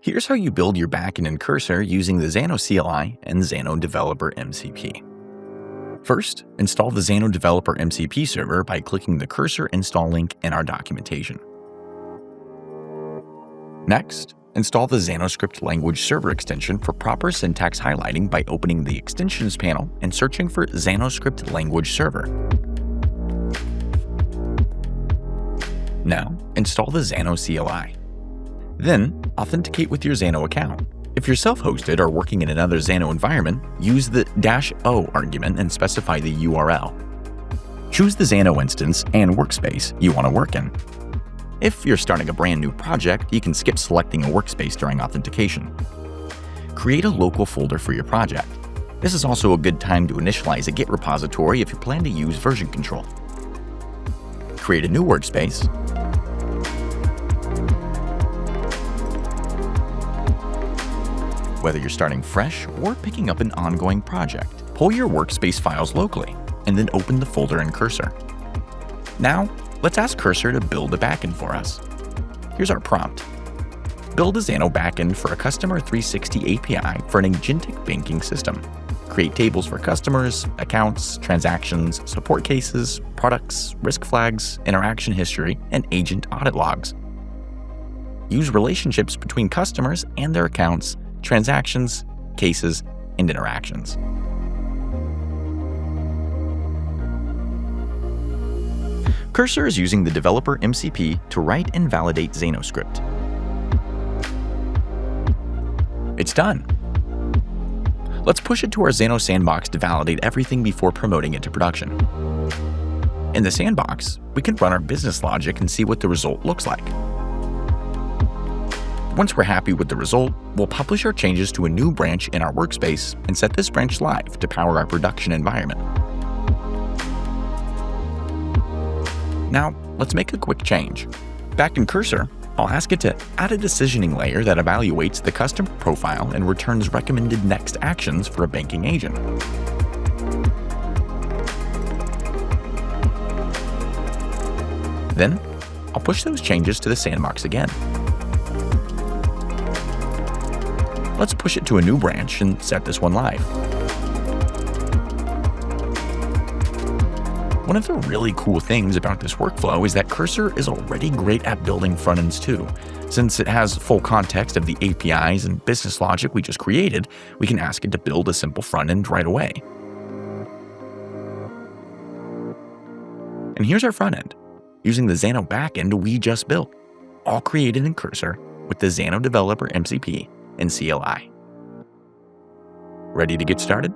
Here's how you build your backend in Cursor using the Xano CLI and Xano Developer MCP. First, install the Xano Developer MCP server by clicking the Cursor install link in our documentation. Next, install the XanoScript Language Server extension for proper syntax highlighting by opening the Extensions panel and searching for XanoScript Language Server. Now, install the Xano CLI. Then, authenticate with your Xano account. If you're self-hosted or working in another Xano environment, use the -o argument and specify the URL. Choose the Xano instance and workspace you want to work in. If you're starting a brand new project, you can skip selecting a workspace during authentication. Create a local folder for your project. This is also a good time to initialize a Git repository if you plan to use version control. Create a new workspace. Whether you're starting fresh or picking up an ongoing project, pull your workspace files locally, and then open the folder in Cursor. Now, let's ask Cursor to build a backend for us. Here's our prompt. Build a Xano backend for a Customer 360 API for an agentic banking system. Create tables for customers, accounts, transactions, support cases, products, risk flags, interaction history, and agent audit logs. Use relationships between customers and their accounts, transactions, cases, and interactions. Cursor is using the Developer MCP to write and validate XanoScript. It's done. Let's push it to our Xano sandbox to validate everything before promoting it to production. In the sandbox, we can run our business logic and see what the result looks like. Once we're happy with the result, we'll publish our changes to a new branch in our workspace and set this branch live to power our production environment. Now, let's make a quick change. Back in Cursor, I'll ask it to add a decisioning layer that evaluates the customer profile and returns recommended next actions for a banking agent. Then, I'll push those changes to the sandbox again. Let's push it to a new branch and set this one live. One of the really cool things about this workflow is that Cursor is already great at building frontends too. Since it has full context of the APIs and business logic we just created, we can ask it to build a simple frontend right away. And here's our frontend, using the Xano backend we just built, all created in Cursor with the Xano Developer MCP and CLI. Ready to get started?